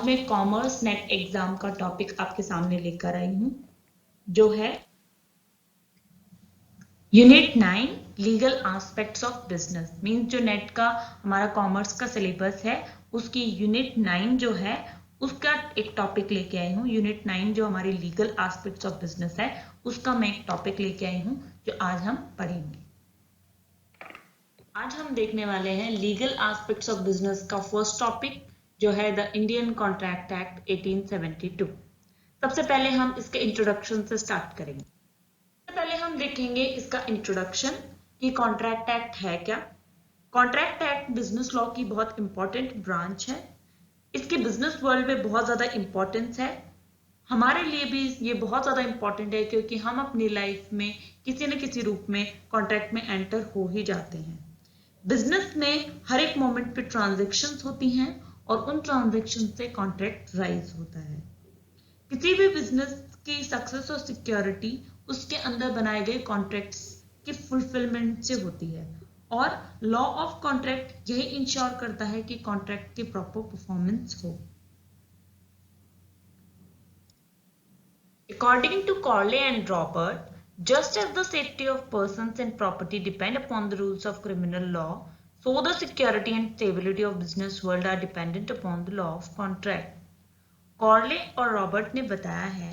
में commerce net exam का topic आपके सामने लेकर आई हूं, जो है unit 9 legal aspects of business. Means जो नेट का हमारा कॉमर्स का सिलेबस है उसकी यूनिट 9 जो है उसका एक टॉपिक लेके आई हूँ। यूनिट 9 जो हमारी लीगल एस्पेक्ट्स ऑफ बिजनेस है उसका मैं एक टॉपिक लेके आई हूँ जो आज हम पढ़ेंगे। आज हम देखने वाले हैं लीगल एस्पेक्ट्स ऑफ बिजनेस का फर्स्ट टॉपिक जो है द इंडियन कॉन्ट्रैक्ट एक्ट 1872। सबसे पहले हम इसके इंट्रोडक्शन से स्टार्ट करेंगे। सबसे पहले हम देखेंगे इसका इंट्रोडक्शन कि कॉन्ट्रैक्ट एक्ट है क्या। कॉन्ट्रैक्ट एक्ट बिजनेस लॉ की बहुत इंपॉर्टेंट ब्रांच है। इसके बिजनेस वर्ल्ड में बहुत ज्यादा इंपॉर्टेंस है। हमारे लिए भी ये बहुत ज्यादा इंपॉर्टेंट है क्योंकि हम अपनी लाइफ में किसी न किसी रूप में कॉन्ट्रैक्ट में एंटर हो ही जाते हैं। बिजनेस में हर एक मोमेंट पे ट्रांजैक्शंस होती हैं और उन ट्रांजैक्शन से कॉन्ट्रैक्ट राइज होता है। किसी भी बिजनेस की सक्सेस और सिक्योरिटी उसके अंदर बनाए गए कॉन्ट्रैक्ट्स की फुलफिलमेंट से होती है और लॉ ऑफ कॉन्ट्रैक्ट यही इंश्योर करता है कि कॉन्ट्रैक्ट की प्रॉपर परफॉर्मेंस हो। According to Corley and Robert, just as the safety of persons and property depend upon the rules of criminal law, so the security and stability of business world are dependent upon the law of contract. कॉर्ले और Robert ने बताया है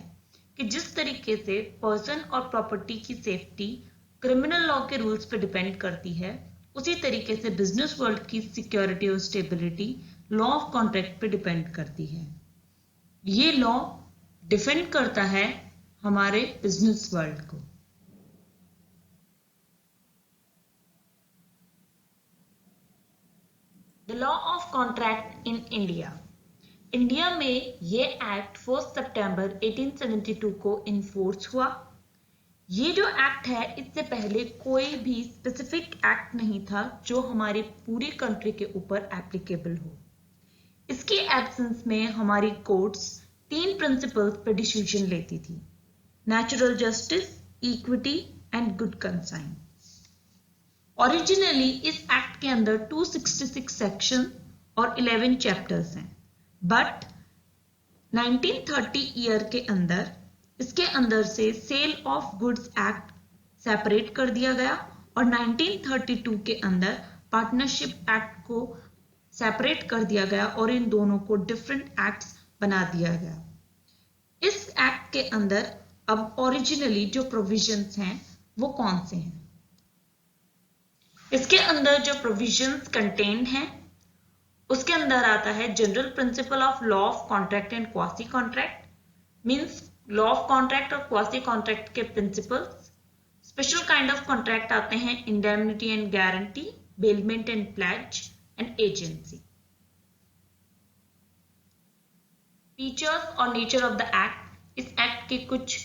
कि जिस तरीके से person और property की सेफ्टी क्रिमिनल लॉ के रूल्स पे डिपेंड करती है, उसी तरीके से बिजनेस वर्ल्ड की सिक्योरिटी और स्टेबिलिटी लॉ ऑफ कॉन्ट्रैक्ट पे डिपेंड करती है। ये लॉ डिफेंड करता है हमारे बिजनेस वर्ल्ड को। The law of contract in India. India में ये एक्ट 1 सितंबर 1872 को इन्फोर्स हुआ। ये जो एक्ट है इससे पहले कोई भी स्पेसिफिक एक्ट नहीं था जो हमारी पूरी कंट्री के ऊपर एप्लीकेबल हो। इसके एब्सेंस में हमारी कोर्ट्स 3 प्रिंसिपल्स पर डिसीजन लेती थी: natural justice, equity and good conscience. Originally इस एक्ट के अंदर 266 सेक्शन और 11 चैप्टर्स हैं, बट 1930 ईयर के अंदर इसके अंदर से sale of goods act separate कर दिया गया और 1932 के अंदर पार्टनरशिप एक्ट को सेपरेट कर दिया गया और इन दोनों को डिफरेंट एक्ट्स बना दिया गया। इस एक्ट के अंदर अब ओरिजिनली जो प्रोविजंस हैं वो कौन से हैं? इसके अंदर जो प्रोविजंस कंटेन्ड हैं उसके अंदर आता है general principle of law of contract and quasi contract. Means law of contract और क्वासी कॉन्ट्रैक्ट के principles. Special kind of contract आते हैं indemnity and guarantee, bailment and plays and agency. Features और नेचर ऑफ द एक्ट। इस act के कुछ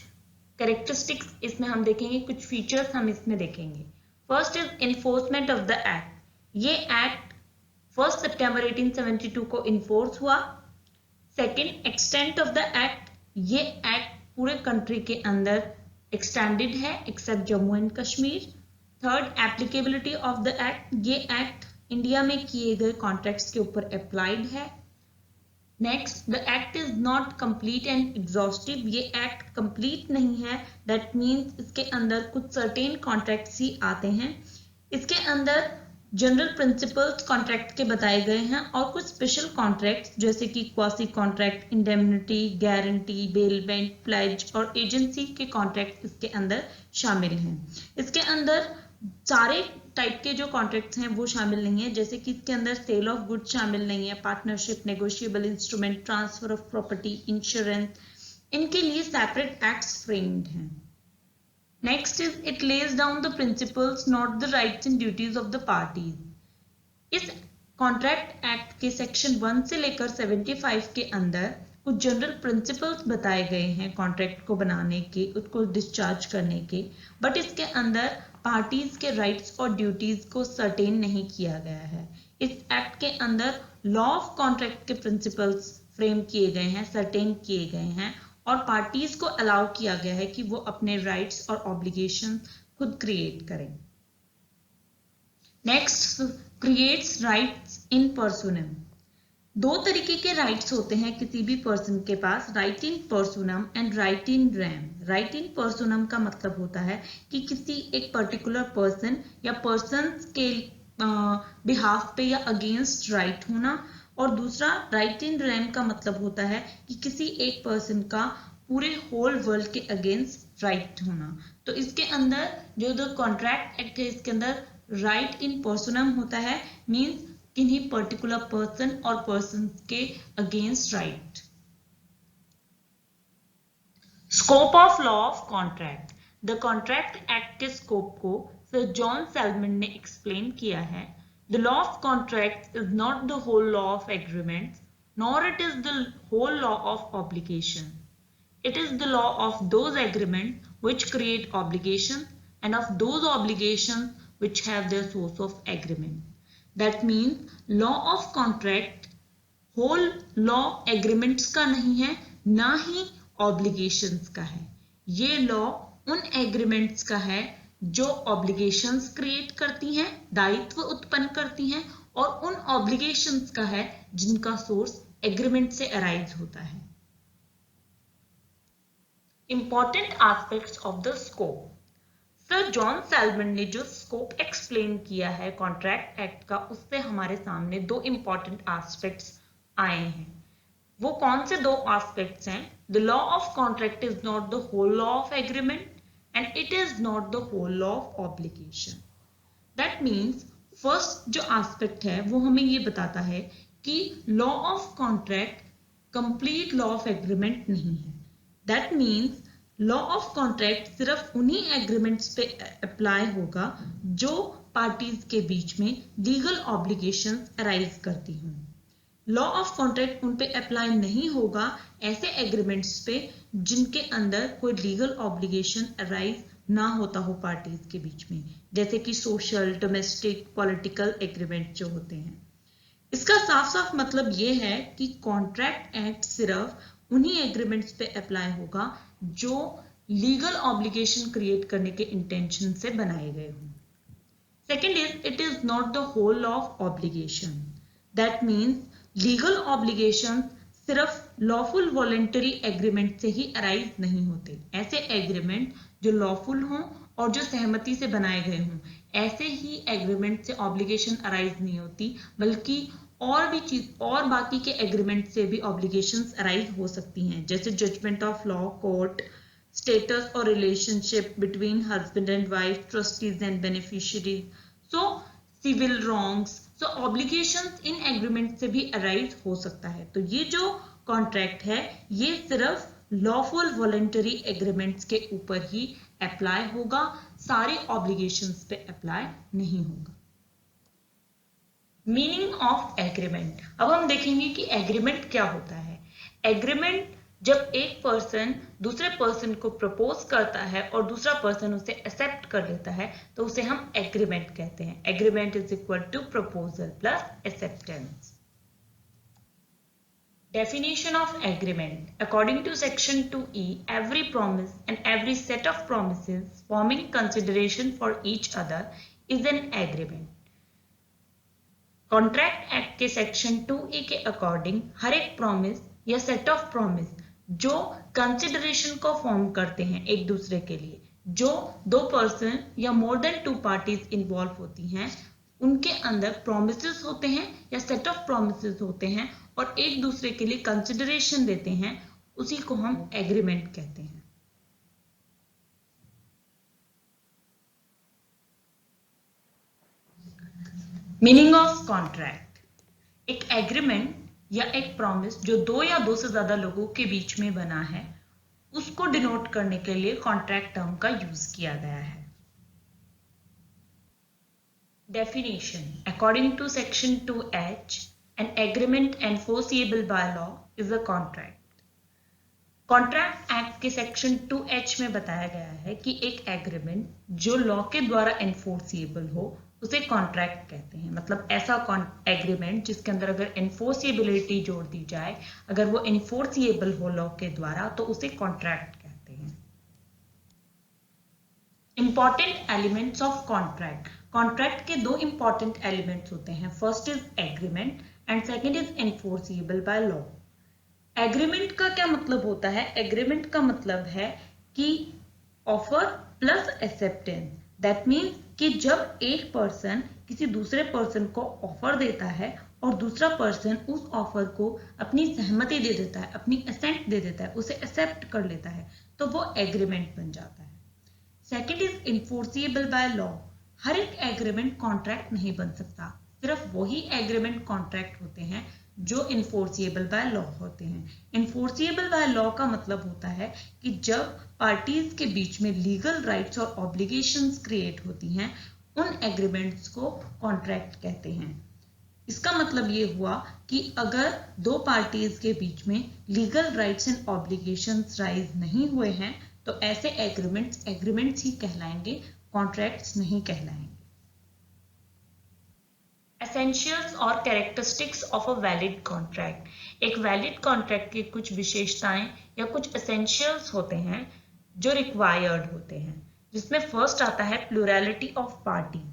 characteristics इसमें हम देखेंगे, कुछ फीचर्स हम इसमें देखेंगे। First is enforcement of the act. ये एक्ट 1 सितंबर 1872 को इन्फोर्स हुआ। Second, extent of the act. ये एक्ट पूरे कंट्री के अंदर एक्सटेंडेड है except Jammu and Kashmir. Third, applicability of the act. ये एक्ट इंडिया में किए गए कॉन्ट्रैक्ट्स के ऊपर अप्लाइड है। Next, the act is not complete and exhaustive. ये एक्ट कंप्लीट नहीं है, दैट मीन्स इसके अंदर कुछ सर्टेन कॉन्ट्रैक्ट्स ही आते हैं। इसके अंदर जनरल प्रिंसिपल्स कॉन्ट्रैक्ट के बताए गए हैं और कुछ स्पेशल कॉन्ट्रैक्ट्स जैसे कि quasi contract, indemnity, guarantee, bailment, pledge और एजेंसी के कॉन्ट्रैक्ट इसके अंदर शामिल हैं। इसके अंदर सारे टाइप के जो कॉन्ट्रैक्ट्स हैं वो शामिल नहीं है, जैसे कि इसके अंदर सेल ऑफ गुड्स शामिल नहीं है, partnership, negotiable instrument, transfer of property, insurance, इनके लिए सेपरेट एक्ट्स फ्रेम्ड हैं। Next is it lays down the principles, not the rights and duties of the parties. इस कॉन्ट्रैक्ट एक्ट के सेक्शन 1 से लेकर 75 के अंदर कुछ जनरल प्रिंसिपल्स बताए गए हैं कॉन्ट्रैक्ट को बनाने के, उसको डिस्चार्ज करने के, बट इसके अंदर पार्टीज के राइट्स और ड्यूटीज को सर्टेन नहीं किया गया है। इस एक्ट के अंदर लॉ ऑफ कॉन्ट्रैक्ट के प्रिंसिपल्स फ्रेम किए गए हैं, सर्टेन किए गए हैं और पार्टीज को अलाउ किया गया है कि वो अपने राइट्स और ऑब्लिगेशन खुद क्रिएट करें। नेक्स्ट, क्रिएट्स राइट्स इन पर्सोनम। दो तरीके के राइट्स होते हैं किसी भी पर्सन के पास, right in personam and right in rem. Right in personam का मतलब होता है कि किसी एक पर्टिकुलर पर्सन या पर्सन्स के बिहाफ पे या अगेंस्ट राइट होना, और दूसरा राइट इन रेम का मतलब होता है कि किसी एक पर्सन का पूरे होल वर्ल्ड के अगेंस्ट राइट होना। तो इसके अंदर जो द कॉन्ट्रैक्ट एक्ट है इसके अंदर राइट इन पर्सोनम होता है, मीन्स किन्हीं पर्टिकुलर पर्सन और पर्सन के against right. Scope of law of contract. The contract act के स्कोप को सर जॉन सेल्मन ने एक्सप्लेन किया है। The law of contract is not the whole law of agreements, nor it is the whole law of obligation. It is the law of those agreements which create obligations and of those obligations which have their source of agreement. That means law of contract whole law agreements का नहीं है, ना ही obligations का है। ये law उन agreements का है जो obligations create करती हैं, दायित्व उत्पन्न करती हैं, और उन obligations का है जिनका source agreement से arise होता है। Important aspects of the scope. Sir John salmon ने जो स्कोप एक्सप्लेन किया है कॉन्ट्रैक्ट एक्ट का, उससे हमारे सामने दो इंपॉर्टेंट एस्पेक्ट्स आए हैं। वो कौन से दो एस्पेक्ट्स हैं? The law of contract is not the whole law of agreement and it is not the whole law of obligation. That means first जो एस्पेक्ट है वो हमें ये बताता है कि law of contract complete law of agreement नहीं है। That means law of contract सिर्फ उन्हीं एग्रीमेंट्स पे अप्लाई होगा जो पार्टीज के बीच में लीगल ऑब्लिगेशंस अराइज करती हों। लॉ ऑफ कॉन्ट्रैक्ट उन पे अप्लाई नहीं होगा ऐसे एग्रीमेंट्स पे जिनके अंदर कोई लीगल ऑब्लिगेशन अराइज ना होता हो पार्टीज के बीच में, जैसे कि सोशल, डोमेस्टिक, पॉलिटिकल एग्रीमेंट जो होते हैं। इसका साफ साफ मतलब ये है कि कॉन्ट्रैक्ट एक्ट सिर्फ उन्हीं एग्रीमेंट्स पे अप्लाई होगा जो लीगल ऑब्लिगेशन क्रिएट करने के इंटेंशन से बनाए गए हों। Second is it is not the whole law of obligation. That means legal obligation सिर्फ लॉफुल वॉलेंटरी एग्रीमेंट से ही अराइज नहीं होते। ऐसे एग्रीमेंट जो लॉफुल हों और जो सहमति से बनाए गए हों, ऐसे ही एग्रीमेंट से ऑब्लिगेशन अराइज नहीं होती, बल्कि और भी चीज और बाकी के एग्रीमेंट से भी ऑब्लिगेशंस अराइज हो सकती हैं, जैसे judgment of law, court, status और relationship between husband and wife, trustees and beneficiaries, so civil wrongs. So obligations in agreement से भी अराइज हो सकता है। तो ये जो कॉन्ट्रैक्ट है ये सिर्फ लॉफुल वॉलेंटरी एग्रीमेंट्स के ऊपर ही अप्लाई होगा, सारे ऑब्लिगेशंस पे अप्लाई नहीं होगा। Meaning of agreement. अब हम देखेंगे कि एग्रीमेंट क्या होता है। एग्रीमेंट जब एक पर्सन दूसरे पर्सन को प्रपोज करता है और दूसरा पर्सन उसे एक्सेप्ट कर लेता है तो उसे हम एग्रीमेंट कहते हैं। Agreement is equal to proposal plus acceptance. Definition of agreement. According to section 2E, every promise and every set of promises forming consideration for each other is an agreement. Contract act के section 2E के according हर एक promise या set of promise जो consideration को form करते हैं एक दूसरे के लिए, जो दो पर्सन या more than two parties involve होती हैं, उनके अंदर प्रॉमिसेस होते हैं या सेट ऑफ प्रॉमिसेस होते हैं और एक दूसरे के लिए कंसिडरेशन देते हैं, उसी को हम एग्रीमेंट कहते हैं। Meaning of contract. एक एग्रीमेंट या एक प्रॉमिस जो दो या दो से ज्यादा लोगों के बीच में बना है उसको डिनोट करने के लिए कॉन्ट्रैक्ट टर्म का यूज किया गया है। Definition. According to section 2H, an agreement enforceable by law is a contract. Contract act के सेक्शन 2H में बताया गया है कि एक एग्रीमेंट जो लॉ के द्वारा एनफोर्सिएबल हो उसे कॉन्ट्रैक्ट कहते हैं। मतलब ऐसा एग्रीमेंट जिसके अंदर अगर एनफोर्सिएबिलिटी जोड़ दी जाए, अगर वो एनफोर्सिएबल हो लॉ के द्वारा, तो उसे कॉन्ट्रैक्ट कहते हैं। Important elements of contract. Contract के दो इंपॉर्टेंट एलिमेंट्स होते हैं। First is agreement and second is enforceable by law. Agreement का क्या मतलब होता है? एग्रीमेंट का मतलब है कि offer plus acceptance. That means कि जब एक पर्सन किसी दूसरे पर्सन को ऑफर देता है और दूसरा पर्सन उस ऑफर को अपनी सहमति दे देता है, अपनी असेंट दे देता है, उसे एक्सेप्ट कर लेता है, तो वो एग्रीमेंट बन जाता है। Second is enforceable by law. हर एक एग्रीमेंट कॉन्ट्रैक्ट नहीं बन सकता, सिर्फ वही एग्रीमेंट कॉन्ट्रैक्ट होते हैं जो इन्फोर्सिएबल बाय लॉ होते हैं। इन्फोर्सिएबल बाय लॉ का मतलब होता है कि जब पार्टीज के बीच में लीगल राइट्स और ऑब्लिगेशंस क्रिएट होती हैं, उन एग्रीमेंट्स को कॉन्ट्रैक्ट कहते हैं। इसका मतलब ये हुआ कि अगर दो पार्टीज के बीच में legal rights and obligations rise नहीं हुए हैं तो ऐसे एग्रीमेंट्स ही कहलाएंगे, कॉन्ट्रैक्ट्स नहीं कहलाएंगे। एसेंशियल्स और characteristics of a valid contract. एक वैलिड कॉन्ट्रैक्ट की कुछ विशेषताएं या कुछ एसेंशियल्स होते हैं जो रिक्वायर्ड होते हैं, जिसमें फर्स्ट आता है प्लूरैलिटी ऑफ पार्टी।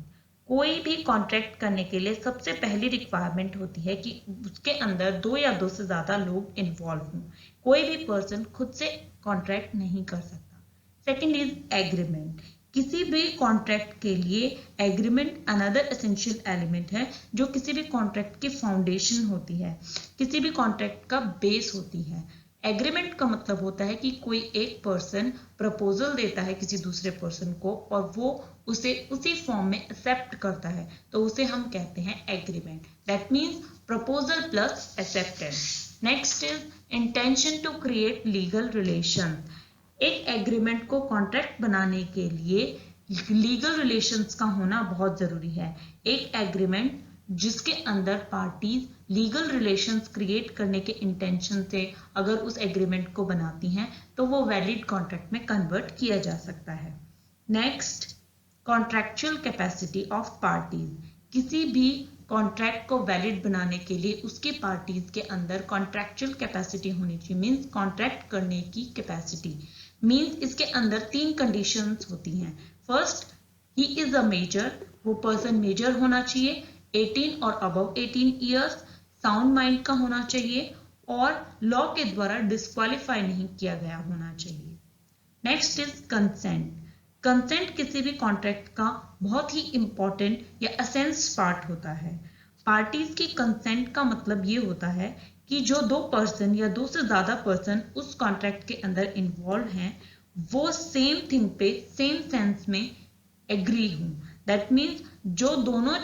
कोई भी कॉन्ट्रैक्ट करने के लिए सबसे पहली रिक्वायरमेंट होती है कि उसके अंदर दो या दो से ज्यादा लोग इन्वॉल्व हों। कोई भी पर्सन खुद से कॉन्ट्रैक्ट नहीं कर सकता। Second is agreement. किसी भी कॉन्ट्रैक्ट के लिए एग्रीमेंट अनदर एसेंशियल एलिमेंट है जो किसी भी कॉन्ट्रैक्ट की फाउंडेशन होती है, किसी भी कॉन्ट्रैक्ट का बेस होती है। एग्रीमेंट का मतलब होता है कि कोई एक पर्सन प्रपोजल देता है किसी दूसरे पर्सन को और वो उसे उसी फॉर्म में एक्सेप्ट करता है, तो उसे हम कहते हैं agreement. That means proposal plus acceptance. Next is intention to create legal relation. एक एग्रीमेंट को कॉन्ट्रैक्ट बनाने के लिए लीगल रिलेशंस का होना बहुत जरूरी है। एक एग्रीमेंट जिसके अंदर पार्टीज लीगल रिलेशंस क्रिएट करने के इंटेंशन से अगर उस एग्रीमेंट को बनाती हैं तो वो वैलिड कॉन्ट्रैक्ट में कन्वर्ट किया जा सकता है। Next, contractual capacity of parties. किसी भी कॉन्ट्रैक्ट को वैलिड बनाने के लिए उसकी पार्टीज के अंदर कॉन्ट्रैक्चुअल कैपेसिटी होनी चाहिए, मीन्स कॉन्ट्रैक्ट करने की कैपेसिटी। मीन्स इसके अंदर तीन कंडीशंस होती हैं। First, he is a major, वो पर्सन मेजर होना चाहिए, 18 और अबव 18 ईयर्स, साउंड माइंड का होना चाहिए और लॉ के द्वारा डिस्क्वालीफाई नहीं किया गया होना चाहिए। Next is consent. कंसेंट किसी भी कॉन्ट्रैक्ट का बहुत ही इंपॉर्टेंट या एसेंस पार्ट होता है। पार्टीज की कंसेंट का मतलब ये होता है कि जो दो पर्सन या दो से ज्यादा पर्सन उस कॉन्ट्रैक्ट के अंदर इन्वॉल्व हैं वो सेम थिंग पे सेम सेंस में एग्री हूं। दैट मीन्स जो दोनों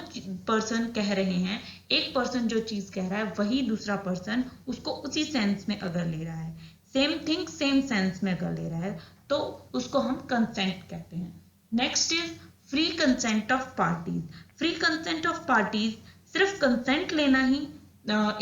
पर्सन कह रहे हैं, एक पर्सन जो चीज कह रहा है वही दूसरा पर्सन उसको उसी सेंस में अगर ले रहा है, सेम थिंग सेम सेंस में अगर ले रहा है, तो उसको हम कंसेंट कहते हैं। Next is free consent of parties. Free consent of parties, सिर्फ कंसेंट लेना ही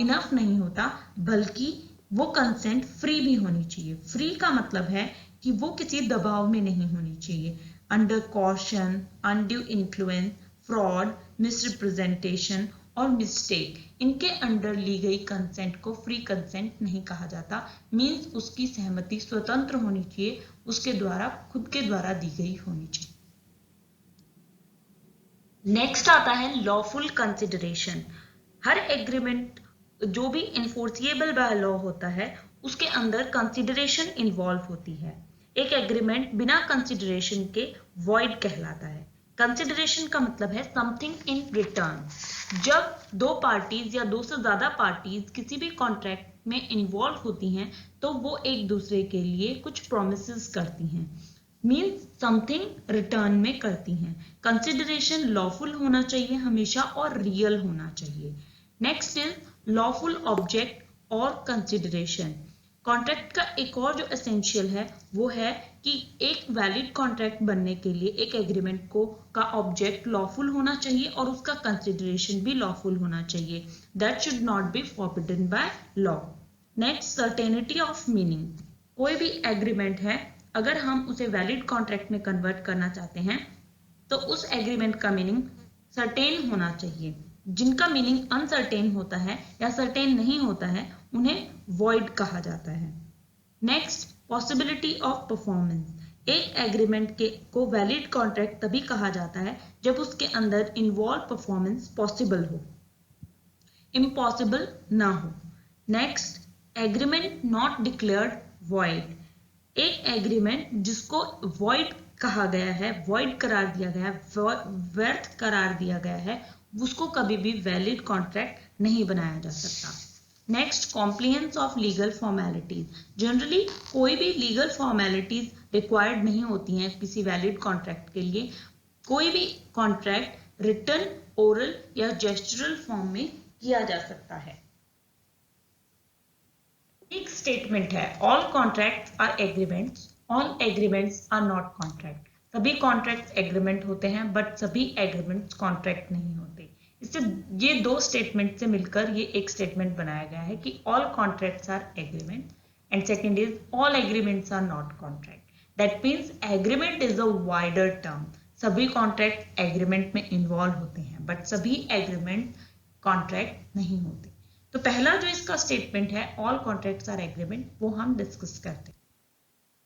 इनफ नहीं होता, बल्कि वो कंसेंट फ्री भी होनी चाहिए। फ्री का मतलब है कि वो किसी दबाव में नहीं होनी चाहिए। Under caution, undue influence, fraud, misrepresentation और मिस्टेक, इनके अंडर ली गई कंसेंट को फ्री कंसेंट नहीं कहा जाता। मीन्स उसकी सहमति स्वतंत्र होनी चाहिए, उसके द्वारा खुद के द्वारा दी गई होनी चाहिए। नेक्स्ट आता है लॉफुल कंसिडरेशन। हर एग्रीमेंट जो भी इन्फोर्सिएबल बाय लॉ होता है उसके अंदर कंसिडरेशन इन्वॉल्व होती है। एक एग्रीमेंट बिना कंसिडरेशन के वॉइड कहलाता है। कंसिडरेशन का मतलब है समथिंग इन रिटर्न। जब दो पार्टीज या दो से ज्यादा पार्टीज किसी भी कॉन्ट्रैक्ट में इन्वॉल्व होती हैं तो वो एक दूसरे के लिए कुछ प्रॉमिसेस करती हैं, मीन्स समथिंग रिटर्न में करती हैं। कंसिडरेशन लॉफुल होना चाहिए हमेशा और रियल होना चाहिए। नेक्स्ट इज लॉफुल ऑब्जेक्ट और कंसिडरेशन। कॉन्ट्रैक्ट का एक और जो एसेंशियल है वो है कि एक वैलिड कॉन्ट्रैक्ट बनने के लिए एक एग्रीमेंट को का ऑब्जेक्ट लॉफुल होना चाहिए और उसका कंसिडरेशन भी लॉफुल होना चाहिए। That should not be forbidden by law. Next, certainty of meaning. कोई भी एग्रीमेंट है, अगर हम उसे वैलिड कॉन्ट्रैक्ट में कन्वर्ट करना चाहते हैं तो उस एग्रीमेंट का मीनिंग सर्टेन होना चाहिए। जिनका मीनिंग अनसर्टेन होता है या सर्टेन नहीं होता है उन्हें वॉइड कहा जाता है। Next, possibility of performance. एक एग्रीमेंट को वैलिड कॉन्ट्रैक्ट तभी कहा जाता है जब उसके अंदर इन्वॉल्व परफॉर्मेंस पॉसिबल हो। इम्पॉसिबल ना हो। Next, agreement not declared void. एक एग्रीमेंट जिसको वॉइड कहा गया है, वॉइड करार दिया गया है, व्यर्थ करार दिया गया है, उसको कभी भी वैलिड कॉन्ट्रैक्ट नहीं बनाया जा सकता। Next, compliance of legal formalities. Generally कोई भी लीगल फॉर्मेलिटीज रिक्वायर्ड नहीं होती हैं किसी वैलिड कॉन्ट्रैक्ट के लिए। कोई भी कॉन्ट्रैक्ट रिटन, ओरल या जेस्चरल फॉर्म में किया जा सकता है। एक स्टेटमेंट है, all contracts are agreements, all agreements are not contract. सभी कॉन्ट्रैक्ट्स एग्रीमेंट होते हैं बट सभी एग्रीमेंट्स कॉन्ट्रैक्ट नहीं होते। इससे ये दो स्टेटमेंट से मिलकर ये एक स्टेटमेंट बनाया गया है कि all contracts are agreement and second is all agreements are not contract. That means agreement is a wider term. सभी कॉन्ट्रैक्ट एग्रीमेंट में इन्वॉल्व होते हैं बट सभी एग्रीमेंट कॉन्ट्रैक्ट नहीं होते। तो पहला जो इसका स्टेटमेंट है, ऑल कॉन्ट्रैक्ट्स आर एग्रीमेंट, वो हम डिस्कस करते हैं।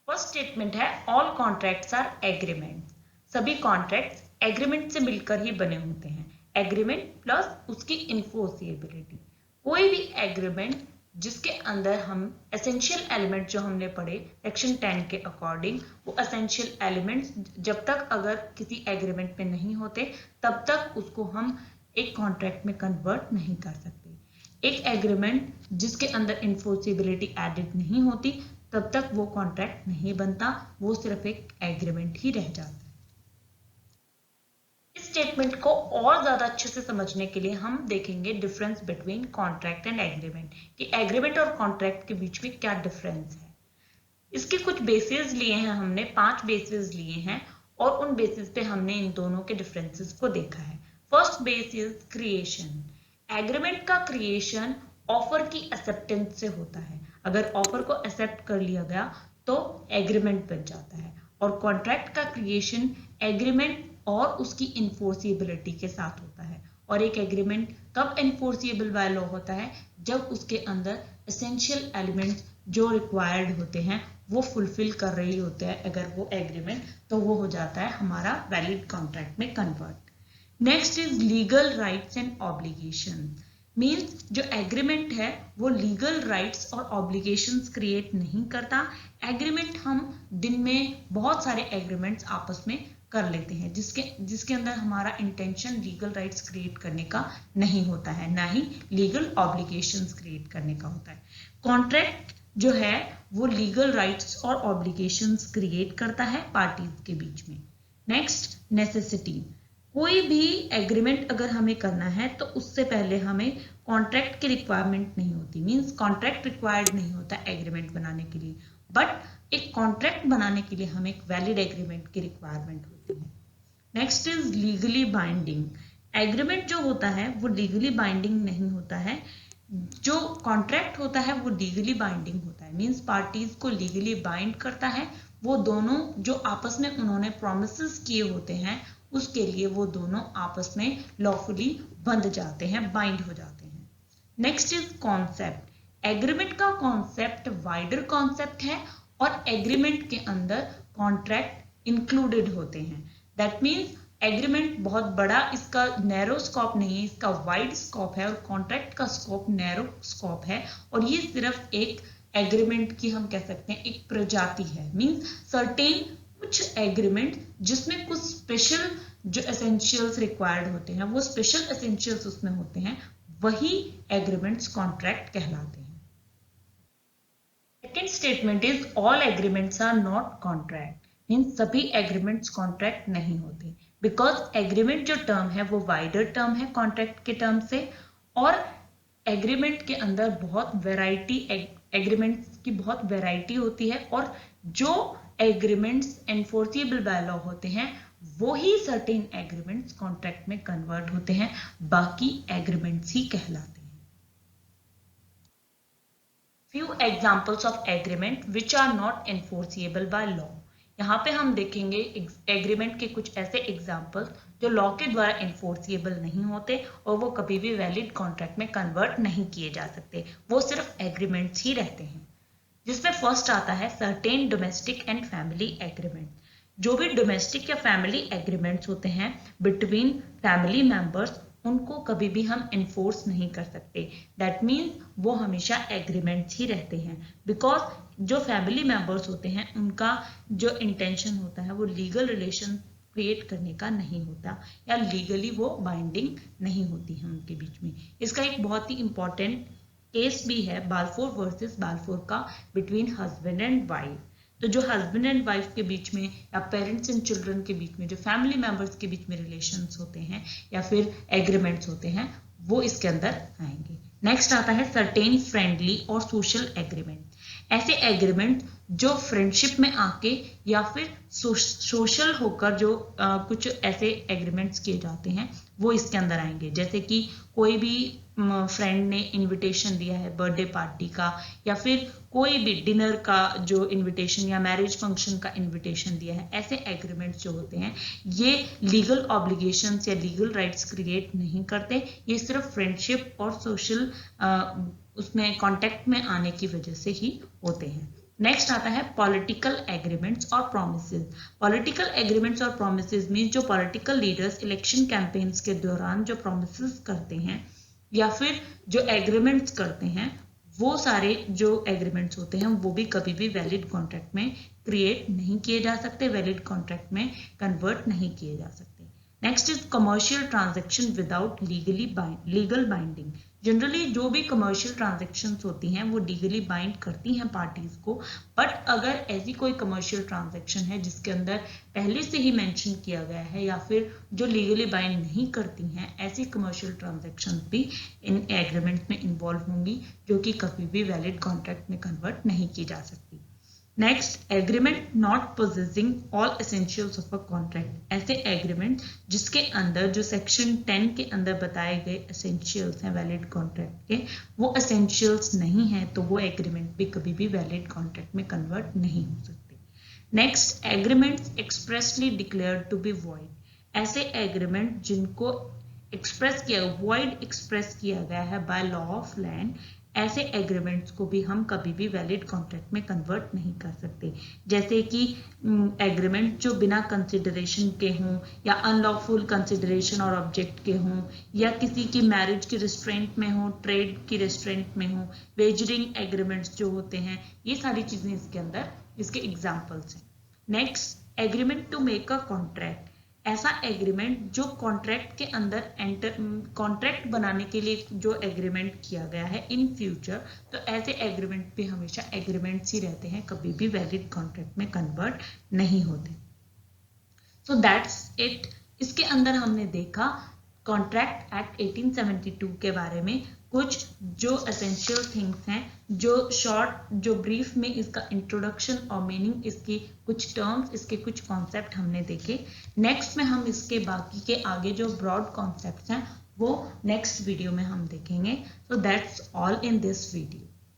फर्स्ट स्टेटमेंट है, ऑल कॉन्ट्रैक्ट्स आर एग्रीमेंट। सभी कॉन्ट्रैक्ट्स एग्रीमेंट से मिलकर ही बने होते हैं। एग्रीमेंट प्लस उसकी इन्फोर्सिएबिलिटी। कोई भी एग्रीमेंट जिसके अंदर हम एसेंशियल एलिमेंट जो हमने पढ़े सेक्शन 10 के अकॉर्डिंग, वो एसेंशियल एलिमेंट्स जब तक अगर किसी एग्रीमेंट में नहीं होते तब तक उसको हम एक कॉन्ट्रैक्ट में कन्वर्ट नहीं कर सकते। एक एग्रीमेंट जिसके अंदर इन्फोर्सिबिलिटी एडिड नहीं होती तब तक वो कॉन्ट्रैक्ट नहीं बनता, वो सिर्फ एक एग्रीमेंट ही रह जाता है। इस स्टेटमेंट को और ज्यादा अच्छे से समझने के लिए हम देखेंगे difference between contract and agreement, कि एग्रीमेंट और कॉन्ट्रैक्ट के बीच में क्या डिफरेंस है। इसके कुछ बेसिस लिए हैं हमने, 5 बेसिस लिए हैं और उन बेसिस पे हमने इन दोनों के डिफरेंसेस को देखा है। First base is creation. Agreement का क्रिएशन ऑफर की एक्सेप्टेंस से होता है। अगर ऑफर को एक्सेप्ट कर लिया गया तो एग्रीमेंट बन जाता है। और कॉन्ट्रैक्ट का क्रिएशन एग्रीमेंट और उसकी इन्फोर्सिबिलिटी के साथ होता है। और एक एग्रीमेंट कब इन्फोर्सिबल बाय लॉ होता है, जब उसके अंदर एसेंशियल एलिमेंट्स जो रिक्वायर्ड होते हैं वो फुलफिल कर रही होते हैं अगर वो एग्रीमेंट, तो वो हो जाता है हमारा वैलिड कॉन्ट्रैक्ट में convert. Next is legal rights and obligation. Means जो एग्रीमेंट है वो लीगल राइट्स और ऑब्लिगेशंस क्रिएट नहीं करता। एग्रीमेंट हम दिन में बहुत सारे एग्रीमेंट्स आपस में कर लेते हैं जिसके अंदर हमारा इंटेंशन लीगल राइट्स क्रिएट करने का नहीं होता है, ना ही लीगल ऑब्लिगेशंस क्रिएट करने का होता है। कॉन्ट्रैक्ट जो है वो लीगल राइट्स और ऑब्लिगेशंस क्रिएट करता है पार्टीज के बीच में। Next, necessity. कोई भी एग्रीमेंट अगर हमें करना है तो उससे पहले हमें कॉन्ट्रैक्ट की रिक्वायरमेंट नहीं होती। मींस कॉन्ट्रैक्ट रिक्वायर्ड नहीं होता एग्रीमेंट बनाने के लिए, बट एक कॉन्ट्रैक्ट बनाने के लिए हमें एक वैलिड एग्रीमेंट की रिक्वायरमेंट होती है। Next is legally binding. Agreement जो होता है वो लीगली बाइंडिंग नहीं होता है। जो कॉन्ट्रैक्ट होता है वो लीगली बाइंडिंग होता है। मींस पार्टीज को लीगली बाइंड करता है। वो दोनों जो आपस में उन्होंने प्रोमिसेस किए होते हैं उसके लिए वो दोनों आपस में लॉफुली बंध जाते हैं, बाइंड हो जाते हैं। Next is concept. एग्रीमेंट का कॉन्सेप्ट वाइडर कॉन्सेप्ट है और एग्रीमेंट के अंदर कॉन्ट्रैक्ट इंक्लूडेड होते हैं। दैट मीन्स एग्रीमेंट बहुत बड़ा, इसका नैरो स्कोप नहीं है, इसका वाइड स्कोप है और कॉन्ट्रैक्ट का स्कोप नैरो स्कोप है। और ये सिर्फ एक एग्रीमेंट की हम कह सकते हैं एक प्रजाति है। मीन्स सर्टेन कुछ एग्रीमेंट जिसमें कुछ स्पेशल जो एसेंशियल्स रिक्वायर्ड होते हैं, वो स्पेशल एसेंशियल्स उसमें होते हैं, वही एग्रीमेंट्स कॉन्ट्रैक्ट कहलाते हैं। Second statement is all agreements are not contract. Means सभी एग्रीमेंट्स कॉन्ट्रैक्ट नहीं होते, बिकॉज एग्रीमेंट जो टर्म है वो वाइडर टर्म है कॉन्ट्रैक्ट के टर्म से। और एग्रीमेंट के अंदर बहुत वैरायटी, एग्रीमेंट्स की बहुत वैरायटी होती है। और जो एग्रीमेंट्स एनफोर्सिबल बाय लॉ होते हैं वो ही सर्टेन एग्रीमेंट्स कॉन्ट्रैक्ट में कन्वर्ट होते हैं, बाकी एग्रीमेंट्स ही कहलाते हैं। Few examples of agreement which are not enforceable by law. यहाँ पे हम देखेंगे एग्रीमेंट के कुछ ऐसे एग्जांपल्स जो लॉ के द्वारा एनफोर्सिबल नहीं होते और वो कभी भी वैलिड कॉन्ट्रैक्ट में कन्वर्ट नहीं किए जा सकते, वो सिर्फ एग्रीमेंट्स ही रहते हैं। जिसमें फर्स्ट आता है certain domestic and family agreement. जो भी डोमेस्टिक या फैमिली एग्रीमेंट्स होते हैं बिटवीन फैमिली मेंबर्स, उनको कभी भी हम इन्फोर्स नहीं कर सकते। दैट मीन्स वो हमेशा एग्रीमेंट्स ही रहते हैं, बिकॉज जो फैमिली मेंबर्स होते हैं उनका जो इंटेंशन होता है वो लीगल रिलेशन क्रिएट करने का नहीं होता, या लीगली वो बाइंडिंग नहीं होती है उनके बीच में। इसका एक बहुत ही इंपॉर्टेंट केस भी है बाल्फोर वर्सेस बाल्फोर का, बिटवीन हस्बैंड एंड वाइफ। तो जो हस्बैंड एंड वाइफ के बीच में या पेरेंट्स एंड चिल्ड्रन के बीच में जो फैमिली मेंबर्स के बीच में रिलेशंस होते हैं या फिर एग्रीमेंट्स होते हैं वो इसके अंदर आएंगे। नेक्स्ट आता है सर्टेन फ्रेंडली और सोशल एग्रीमेंट। ऐसे एग्रीमेंट जो फ्रेंडशिप में आके या फिर सोशल होकर जो कुछ ऐसे एग्रीमेंट्स किए जाते हैं वो इसके अंदर आएंगे। जैसे कि कोई भी फ्रेंड ने इनविटेशन दिया है बर्थडे पार्टी का, या फिर कोई भी डिनर का जो इनविटेशन या मैरिज फंक्शन का इनविटेशन दिया है, ऐसे एग्रीमेंट्स जो होते हैं ये लीगल ऑब्लिगेशंस या लीगल राइट्स क्रिएट नहीं करते, ये सिर्फ फ्रेंडशिप और सोशल उसमें कांटेक्ट में आने की वजह से ही होते हैं। नेक्स्ट आता है पॉलिटिकल एग्रीमेंट्स और प्रोमिसेस। पॉलिटिकल एग्रीमेंट्स और प्रोमिसेस मींस जो पॉलिटिकल लीडर्स इलेक्शन कैंपेन्स के दौरान जो प्रोमिसेस करते हैं या फिर जो एग्रीमेंट्स करते हैं, वो सारे जो एग्रीमेंट्स होते हैं वो भी कभी भी वैलिड कॉन्ट्रैक्ट में क्रिएट नहीं किए जा सकते, वैलिड कॉन्ट्रैक्ट में कन्वर्ट नहीं किए जा सकते। Next is commercial transaction without legal binding. Generally जो भी कमर्शियल ट्रांजैक्शंस होती हैं वो लीगली बाइंड करती हैं पार्टीज को, बट अगर ऐसी कोई कमर्शियल ट्रांजैक्शन है जिसके अंदर पहले से ही मेंशन किया गया है या फिर जो लीगली बाइंड नहीं करती हैं, ऐसी कमर्शियल ट्रांजैक्शन भी इन एग्रीमेंट में इन्वॉल्व होंगी जो कि कभी भी वैलिड कॉन्ट्रैक्ट में कन्वर्ट नहीं की जा सकती। Next, agreement not possessing all essentials of a contract. ऐसे एग्रीमेंट जिसके अंदर जो सेक्शन 10 के अंदर बताए गए एसेंशियल्स हैं वैलिड कॉन्ट्रैक्ट के, वो एसेंशियल्स नहीं है तो वो एग्रीमेंट भी कभी भी वैलिड कॉन्ट्रैक्ट में कन्वर्ट नहीं हो सकते। Next, agreements expressly declared to be void. ऐसे एग्रीमेंट जिनको एक्सप्रेस किया वॉइड एक्सप्रेस किया गया है बाय लॉ ऑफ लैंड, ऐसे एग्रीमेंट्स को भी हम कभी भी वैलिड कॉन्ट्रैक्ट में कन्वर्ट नहीं कर सकते। जैसे कि एग्रीमेंट जो बिना कंसिडरेशन के हों या अनलॉफुल कंसिडरेशन और ऑब्जेक्ट के हों, या किसी की मैरिज की रिस्ट्रेंट में हो, ट्रेड की रिस्ट्रेंट में हो, वेजरिंग एग्रीमेंट्स जो होते हैं, ये सारी चीजें इसके अंदर इसके एग्जाम्पल्स हैं। Next, agreement to make a contract. ऐसा एग्रीमेंट जो कॉन्ट्रैक्ट के अंदर कॉन्ट्रैक्ट बनाने के लिए जो एग्रीमेंट किया गया है इन फ्यूचर, तो ऐसे एग्रीमेंट भी हमेशा एग्रीमेंट्स ही रहते हैं, कभी भी वैलिड कॉन्ट्रैक्ट में कन्वर्ट नहीं होते। So that's it. इसके अंदर हमने देखा कॉन्ट्रैक्ट एक्ट 1872 के बारे में, कुछ जो एसेंशियल थिंग्स हैं, जो ब्रीफ में इसका इंट्रोडक्शन और मीनिंग, इसकी कुछ टर्म्स, इसके कुछ कॉन्सेप्ट हमने देखे। नेक्स्ट में हम इसके बाकी के आगे जो ब्रॉड कॉन्सेप्ट्स हैं वो नेक्स्ट वीडियो में हम देखेंगे। So that's all in this video.